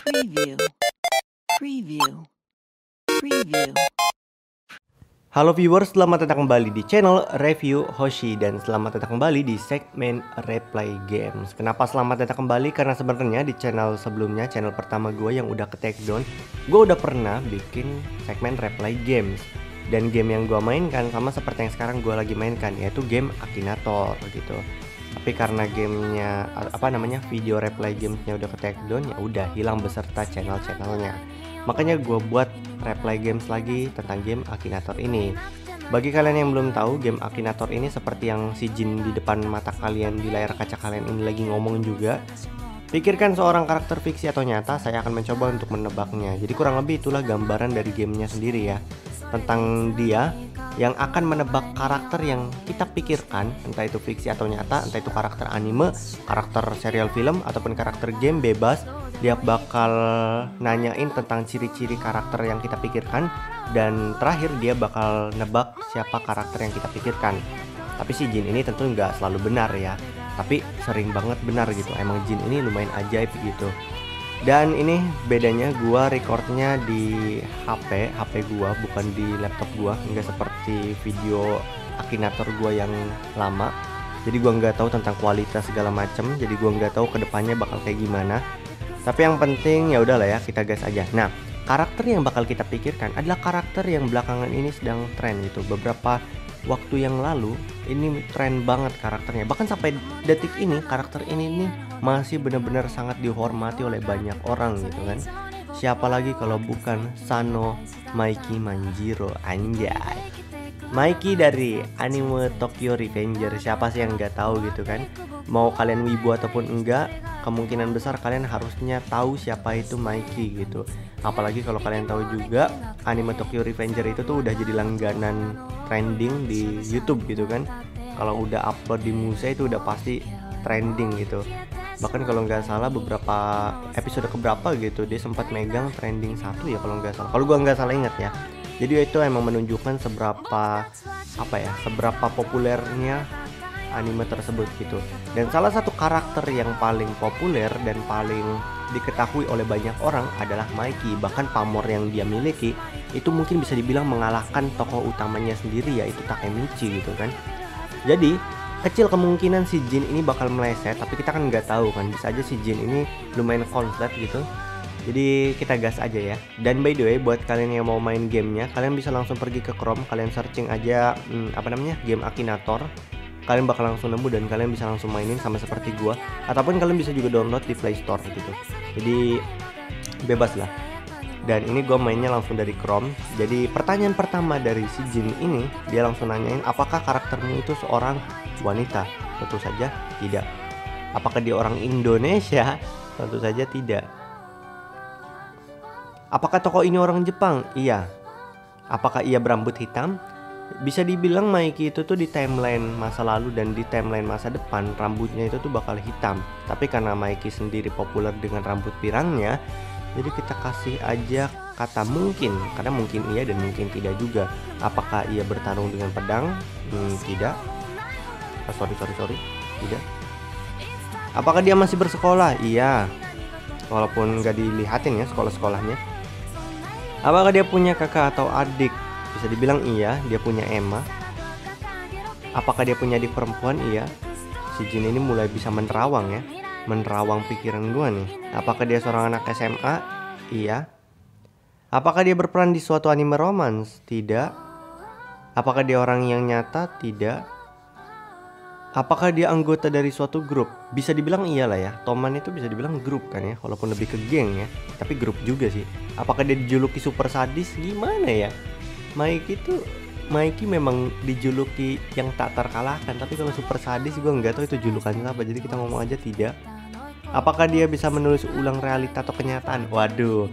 Preview. Preview. Preview. Halo viewers, selamat datang kembali di channel Review Hoshi dan selamat datang kembali di segmen Replay Games. Kenapa selamat datang kembali? Karena sebenarnya di channel sebelumnya, channel pertama gue yang udah ke take down, gue udah pernah bikin segmen Replay Games. Dan game yang gue mainkan sama seperti yang sekarang gue lagi mainkan, yaitu game Akinator gitu. Tapi karena gamenya video Replay Gamesnya udah ke take down, ya udah hilang beserta channelnya. Makanya gue buat replay games lagi tentang game Akinator ini. Bagi kalian yang belum tahu, game Akinator ini seperti yang si Jin di depan mata kalian di layar kaca kalian ini lagi ngomong juga. Pikirkan seorang karakter fiksi atau nyata, saya akan mencoba untuk menebaknya. Jadi kurang lebih itulah gambaran dari gamenya sendiri ya. Tentang dia yang akan menebak karakter yang kita pikirkan, entah itu fiksi atau nyata, entah itu karakter anime, karakter serial film, ataupun karakter game bebas. Dia bakal nanyain tentang ciri-ciri karakter yang kita pikirkan, dan terakhir dia bakal nebak siapa karakter yang kita pikirkan. Tapi si Jin ini tentu nggak selalu benar ya, tapi sering banget benar gitu. Emang Jin ini lumayan ajaib gitu. Dan ini bedanya gua recordnya di HP gua, bukan di laptop gua. Nggak seperti video Akinator gua yang lama. Jadi gua nggak tahu tentang kualitas segala macem. Jadi gua nggak tahu kedepannya bakal kayak gimana. Tapi yang penting ya udahlah ya, kita gas aja. Nah, karakter yang bakal kita pikirkan adalah karakter yang belakangan ini sedang tren gitu. Beberapa waktu yang lalu ini tren banget karakternya. Bahkan sampai detik ini karakter ini nih masih benar-benar sangat dihormati oleh banyak orang gitu kan. Siapa lagi kalau bukan Sano Maiki Manjiro, anjay. Maiki dari anime Tokyo Revenger. Siapa sih yang nggak tahu gitu kan? Mau kalian wibu ataupun enggak, kemungkinan besar kalian harusnya tahu siapa itu Maiki gitu. Apalagi kalau kalian tahu juga anime Tokyo Revenger itu tuh udah jadi langganan trending di YouTube gitu kan. Kalau udah upload di Muse itu udah pasti trending gitu. Bahkan kalau nggak salah beberapa episode keberapa gitu dia sempat megang trending 1 ya kalau nggak salah. Kalau gua nggak salah ingat ya. Jadi itu emang menunjukkan seberapa populernya anime tersebut gitu. Dan salah satu karakter yang paling populer dan paling diketahui oleh banyak orang adalah Maiki. Bahkan pamor yang dia miliki itu mungkin bisa dibilang mengalahkan tokoh utamanya sendiri, yaitu Takemichi gitu kan. Jadi kecil kemungkinan si Jin ini bakal meleset, tapi kita kan nggak tahu kan, bisa aja si Jin ini lumayan konslet gitu. Jadi kita gas aja ya. Dan by the way, buat kalian yang mau main gamenya, kalian bisa langsung pergi ke Chrome, kalian searching aja game Akinator. Kalian bakal langsung nemu dan kalian bisa langsung mainin sama seperti gua. Ataupun kalian bisa juga download di Play Store gitu. Jadi bebas lah. Dan ini gua mainnya langsung dari Chrome. Jadi pertanyaan pertama dari si Jin ini, dia langsung nanyain, apakah karaktermu itu seorang wanita? Tentu saja tidak. Apakah dia orang Indonesia? Tentu saja tidak. Apakah tokoh ini orang Jepang? Iya. Apakah ia berambut hitam? Bisa dibilang Maiki itu tuh di timeline masa lalu dan di timeline masa depan rambutnya itu tuh bakal hitam. Tapi karena Maiki sendiri populer dengan rambut pirangnya, jadi kita kasih aja kata mungkin, karena mungkin iya dan mungkin tidak juga. Apakah ia bertarung dengan pedang? Tidak. Sorry, tidak. Apakah dia masih bersekolah? Iya. Walaupun gak dilihatin ya sekolah-sekolahnya. Apakah dia punya kakak atau adik? Bisa dibilang iya, dia punya Emma. Apakah dia punya adik perempuan? Iya. Si Jin ini mulai bisa menerawang ya, menerawang pikiran gua nih. Apakah dia seorang anak SMA? Iya. Apakah dia berperan di suatu anime romance? Tidak. Apakah dia orang yang nyata? Tidak. Apakah dia anggota dari suatu grup? Bisa dibilang iyalah ya. Toman itu bisa dibilang grup kan ya, walaupun lebih ke geng ya, tapi grup juga sih. Apakah dia dijuluki super sadis? Gimana ya? Maiki memang dijuluki yang tak terkalahkan, tapi kalau super sadis gue nggak tahu itu julukannya apa, jadi kita ngomong aja tidak. Apakah dia bisa menulis ulang realita atau kenyataan? Waduh,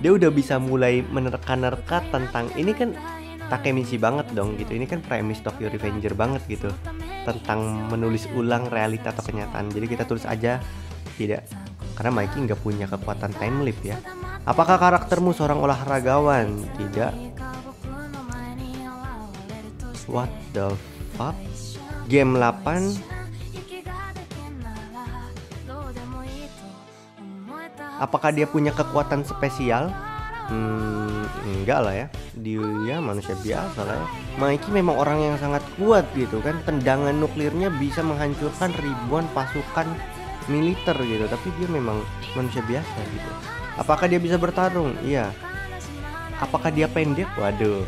dia udah bisa mulai menerka-nerka tentang ini kan Takemichi banget dong gitu. Ini kan premis Tokyo Revenger banget gitu, tentang menulis ulang realita atau kenyataan. Jadi kita tulis aja tidak, karena Maiki nggak punya kekuatan time leap ya. Apakah karaktermu seorang olahragawan? Tidak. What the fuck? Game 8. Apakah dia punya kekuatan spesial? Enggak lah ya. Dia manusia biasa lah ya. Mikey memang orang yang sangat kuat gitu kan. Tendangan nuklirnya bisa menghancurkan ribuan pasukan militer gitu. Tapi dia memang manusia biasa gitu. Apakah dia bisa bertarung? Iya. Apakah dia pendek? Waduh.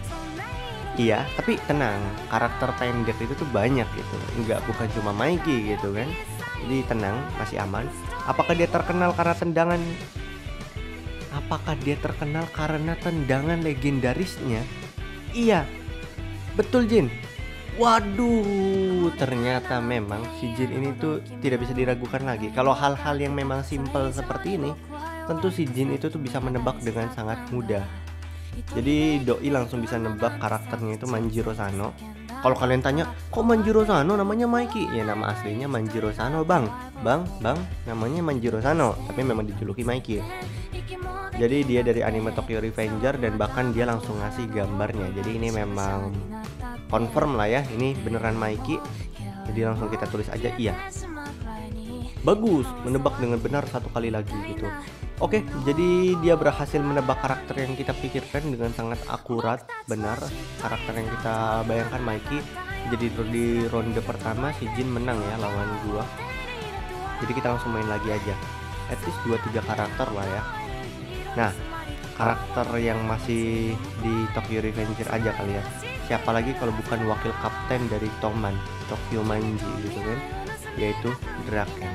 Iya, tapi tenang, karakter pendek itu tuh banyak gitu. Enggak, bukan cuma Mikey gitu kan. Jadi tenang, masih aman. Apakah dia terkenal karena tendangan? Apakah dia terkenal karena tendangan legendarisnya? Iya, betul Jin. Waduh, ternyata memang si Jin ini tuh tidak bisa diragukan lagi. Kalau hal-hal yang memang simpel seperti ini, tentu si Jin itu tuh bisa menebak dengan sangat mudah. Jadi Doi langsung bisa nebak karakternya itu Manjiro Sano. Kalau kalian tanya, kok Manjiro Sano namanya Mikey? Ya nama aslinya Manjiro Sano bang, namanya Manjiro Sano, tapi memang dijuluki Mikey. Jadi dia dari anime Tokyo Revenger dan bahkan dia langsung ngasih gambarnya. Jadi ini memang confirm lah ya, ini beneran Mikey. Jadi langsung kita tulis aja iya. Bagus, menebak dengan benar satu kali lagi gitu. Oke, jadi dia berhasil menebak karakter yang kita pikirkan dengan sangat akurat, benar. Karakter yang kita bayangkan Mikey. Jadi di ronde pertama si Jin menang ya lawan gua. Jadi kita langsung main lagi aja. At least 2-3 karakter lah ya. Nah, karakter yang masih di Tokyo Revenger aja kali ya. Siapa lagi kalau bukan wakil kapten dari Toman, Tokyo Manji gitu kan, yaitu Draken.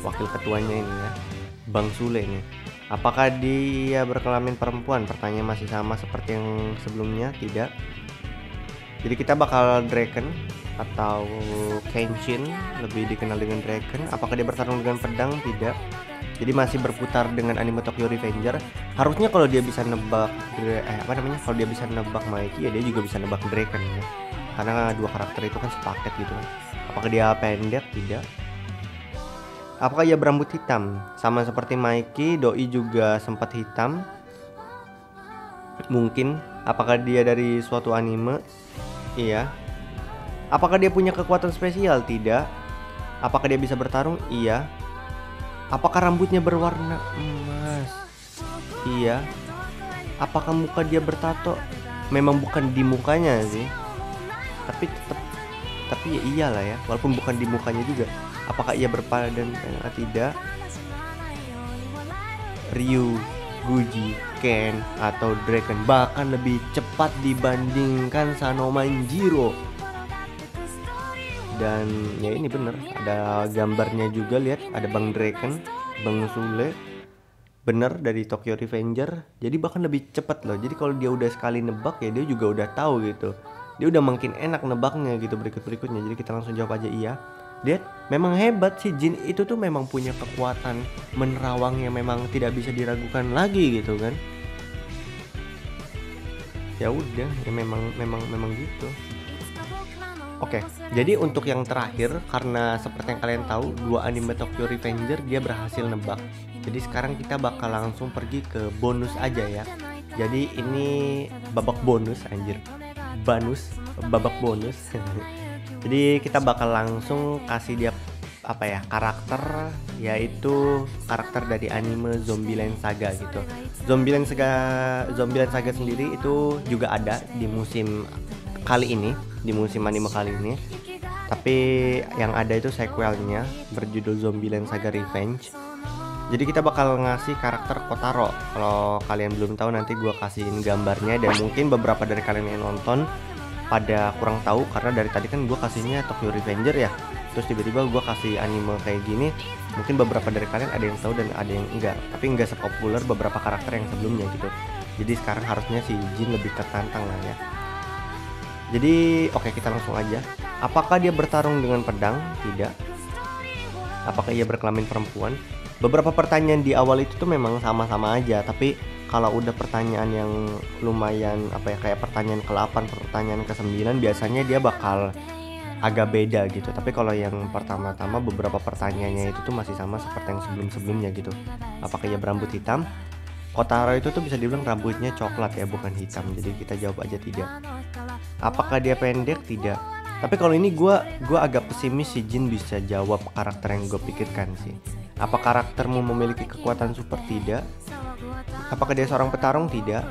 Wakil ketuanya ini ya, Bang Sule nih. Apakah dia berkelamin perempuan? Pertanyaan masih sama seperti yang sebelumnya, tidak. Jadi kita bakal Draken atau Kenshin, lebih dikenal dengan Draken. Apakah dia bertarung dengan pedang? Tidak. Jadi masih berputar dengan anime Tokyo Revenger. Harusnya kalau dia bisa nebak kalau dia bisa nebak Mikey ya dia juga bisa nebak Draken ya. Karena dua karakter itu kan sepaket gitu kan. Apakah dia pendek? Tidak. Apakah ia berambut hitam? Sama seperti Mikey, Doi juga sempat hitam. Mungkin. Apakah dia dari suatu anime? Iya. Apakah dia punya kekuatan spesial? Tidak. Apakah dia bisa bertarung? Iya. Apakah rambutnya berwarna emas? Iya. Apakah muka dia bertato? Memang bukan di mukanya sih. Tapi ya iyalah ya, walaupun bukan di mukanya juga. Apakah ia berpadan? Tidak. Ryu, Guji, Ken, atau Draken bahkan lebih cepat dibandingkan Sano Manjiro. Dan ya ini bener, ada gambarnya juga, lihat ada Bang Draken, Bang Sule, bener dari Tokyo Revenger. Jadi bahkan lebih cepat loh. Jadi kalau dia udah sekali nebak ya dia juga udah tahu gitu. Dia udah makin enak nebaknya gitu berikutnya. Jadi kita langsung jawab aja iya. Lihat, memang hebat si Jin itu tuh memang punya kekuatan menerawang yang memang tidak bisa diragukan lagi gitu kan. Ya udah, ya memang gitu. Oke, jadi untuk yang terakhir, karena seperti yang kalian tahu, dua anime Tokyo Revenger dia berhasil nebak. Jadi sekarang kita bakal langsung pergi ke bonus aja ya. Jadi ini babak bonus anjir. Babak bonus. Jadi kita bakal langsung kasih dia karakter, yaitu karakter dari anime Zombieland Saga gitu. Zombieland Saga sendiri itu juga ada di musim kali ini, di musim anime kali ini. Tapi yang ada itu sequelnya berjudul Zombieland Saga Revenge. Jadi kita bakal ngasih karakter Kotaro. Kalau kalian belum tahu nanti gue kasihin gambarnya, dan mungkin beberapa dari kalian yang nonton pada kurang tahu karena dari tadi kan gue kasihnya Tokyo Revenger ya. Terus tiba-tiba gue kasih anime kayak gini. Mungkin beberapa dari kalian ada yang tahu dan ada yang enggak. Tapi enggak sepopuler beberapa karakter yang sebelumnya gitu. Jadi sekarang harusnya si Jin lebih tertantang lah ya. Jadi oke, kita langsung aja. Apakah dia bertarung dengan pedang? Tidak. Apakah ia berkelamin perempuan? Beberapa pertanyaan di awal itu tuh memang sama-sama aja, tapi kalau udah pertanyaan yang lumayan kayak pertanyaan ke-8, pertanyaan ke-9 biasanya dia bakal agak beda gitu. Tapi kalau yang pertama-tama beberapa pertanyaannya itu tuh masih sama seperti yang sebelum-sebelumnya gitu. Apakah ia berambut hitam? Kotaro itu tuh bisa dibilang rambutnya coklat ya, bukan hitam. Jadi kita jawab aja tidak. Apakah dia pendek? Tidak. Tapi kalau ini gue agak pesimis si Jin bisa jawab karakter yang gue pikirkan sih. Apa karaktermu memiliki kekuatan super? Tidak. Apakah dia seorang petarung? Tidak.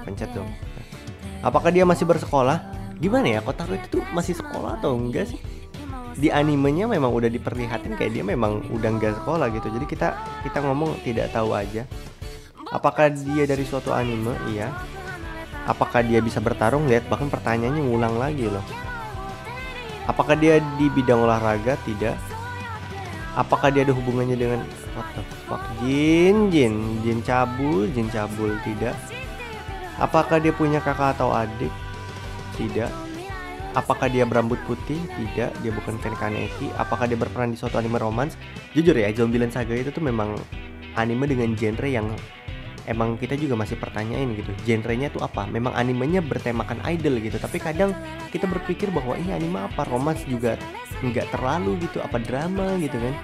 Pencet dong. Apakah dia masih bersekolah? Gimana ya, Kotaro itu tuh masih sekolah atau enggak sih? Di animenya memang udah diperlihatin kayak dia memang udah enggak sekolah gitu. Jadi kita ngomong tidak tahu aja. Apakah dia dari suatu anime? Iya. Apakah dia bisa bertarung? Lihat, bahkan pertanyaannya ngulang lagi loh. Apakah dia di bidang olahraga? Tidak. Apakah dia ada hubungannya dengan what the fuck? Jin cabul? Tidak. Apakah dia punya kakak atau adik? Tidak. Apakah dia berambut putih? Tidak, dia bukan Ken Kaneki. Apakah dia berperan di suatu anime romance? Jujur ya, Zombieland Saga itu tuh memang anime dengan genre yang emang kita juga masih pertanyain gitu. Genrenya tuh apa? Memang animenya bertemakan idol gitu. Tapi kadang kita berpikir bahwa ini anime apa? Romance juga nggak terlalu gitu. Apa drama gitu kan?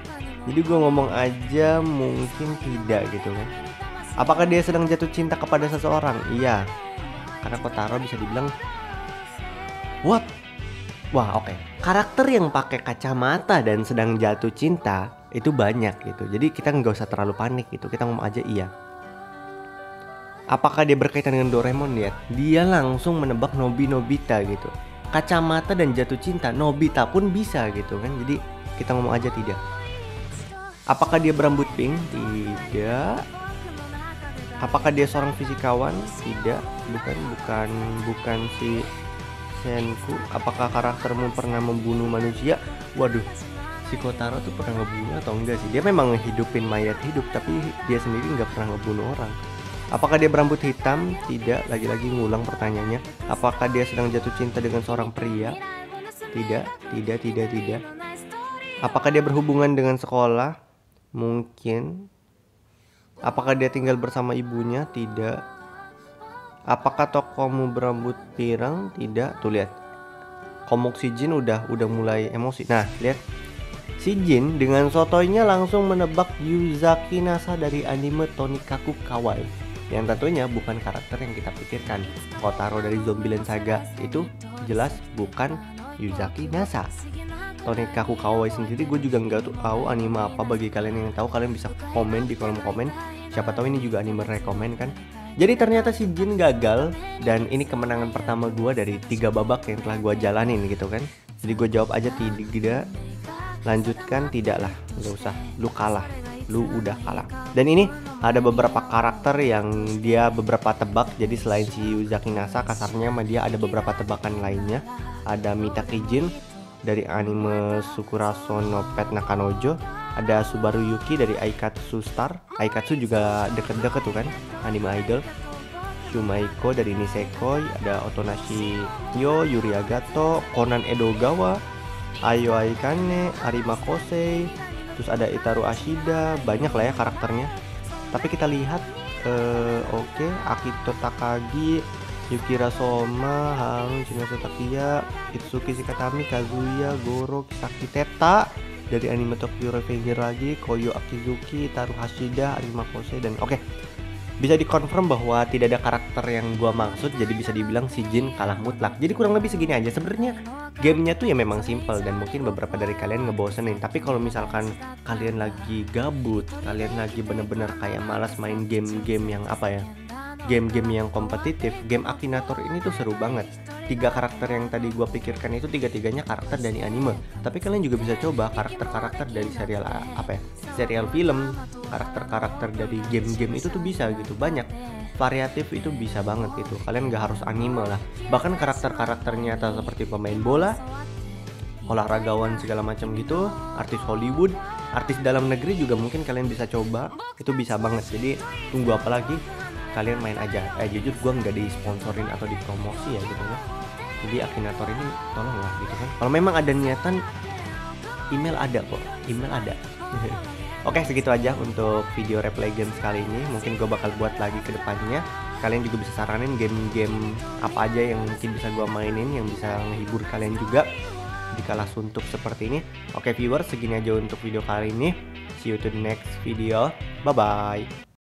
Jadi gue ngomong aja mungkin tidak gitu kan. Apakah dia sedang jatuh cinta kepada seseorang? Iya. Karena Kotaro bisa dibilang what? Wah, oke. Karakter yang pakai kacamata dan sedang jatuh cinta itu banyak gitu. Jadi kita nggak usah terlalu panik gitu. Kita ngomong aja iya. Apakah dia berkaitan dengan Doraemon? Lihat, dia langsung menebak Nobita gitu. Kacamata dan jatuh cinta, Nobita pun bisa gitu kan. Jadi kita ngomong aja tidak. Apakah dia berambut pink? Tidak. Apakah dia seorang fisikawan? Tidak. Bukan si Senku. Apakah karaktermu pernah membunuh manusia? Waduh, si Kotaro tuh pernah ngebunuh atau enggak sih? Dia memang ngehidupin mayat hidup, tapi dia sendiri nggak pernah ngebunuh orang. Apakah dia berambut hitam? Tidak. Lagi-lagi ngulang pertanyaannya. Apakah dia sedang jatuh cinta dengan seorang pria? Tidak. Apakah dia berhubungan dengan sekolah? Mungkin. Apakah dia tinggal bersama ibunya? Tidak. Apakah tokomu berambut pirang? Tidak. Tuh lihat, komuk si Jin udah mulai emosi. Nah lihat, si Jin dengan sotoynya langsung menebak Yuzaki Nasa dari anime Tonikaku Kawaii, yang tentunya bukan karakter yang kita pikirkan. Kotaro dari Zombieland Saga itu jelas bukan Yuzaki Nasa. Tonikaku Kawaii sendiri gue juga nggak tahu anime apa. Bagi kalian yang tahu, kalian bisa komen di kolom komen. Siapa tahu ini juga anime rekomen kan. Jadi ternyata si Jin gagal, dan ini kemenangan pertama gue dari 3 babak yang telah gue jalanin gitu kan. Jadi gue jawab aja tidak. Lanjutkan, tidak lah, nggak usah. Lu kalah, lu udah kalah. Dan ini ada beberapa karakter yang dia beberapa tebak. Jadi selain si Yuzaki Nasa, kasarnya sama dia ada beberapa tebakan lainnya. Ada Mitaki Jin dari anime Sukuraso no Pet Nakanojo. Ada Subaru Yuki dari Aikatsu Star. Aikatsu juga deket-deket tuh kan, anime idol. Shumaiko dari Nisekoi. Ada Otonashi Yo, Yuri Agato, Conan Edogawa, Ayo Aikane, Arima Kosei. Terus ada Itaru Ashida. Banyak lah ya karakternya. Tapi kita lihat oke, Akito Takagi, Yukira Soma, Haru Shinazo Takiya, Itsuki Shikatami, Kazuya, Goro, Kisaki Teta dari anime Tokyo Revenger lagi, Koyo Akizuki, Taru Hashida, Arima Kosei, dan oke. Bisa dikonfirm bahwa tidak ada karakter yang gua maksud, jadi bisa dibilang si Jin kalah mutlak. Jadi kurang lebih segini aja. Sebenarnya gamenya tuh ya memang simple, dan mungkin beberapa dari kalian ngebosenin. Tapi kalau misalkan kalian lagi gabut, kalian lagi bener-bener kayak malas main game-game yang apa ya, game-game yang kompetitif, game Akinator ini tuh seru banget. 3 karakter yang tadi gua pikirkan itu 3-tiganya karakter dari anime. Tapi kalian juga bisa coba karakter-karakter dari serial apa ya, serial film, karakter-karakter dari game-game itu tuh bisa gitu. Banyak variatif, itu bisa banget gitu. Kalian nggak harus anime lah. Bahkan karakter-karakternya seperti pemain bola, olahragawan segala macam gitu, artis Hollywood, artis dalam negeri juga mungkin kalian bisa coba. Itu bisa banget. Jadi tunggu apa lagi? Kalian main aja. Jujur gue nggak disponsorin atau dipromosi ya gitu kan. Jadi Akinator ini tolonglah gitu kan. Kalau memang ada niatan, email ada kok. Email ada. Oke, segitu aja untuk video replay games kali ini. Mungkin gue bakal buat lagi ke depannya. Kalian juga bisa saranin game-game apa aja yang mungkin bisa gue mainin, yang bisa menghibur kalian juga dikala suntuk seperti ini. Oke viewers, segini aja untuk video kali ini. See you to the next video. Bye bye.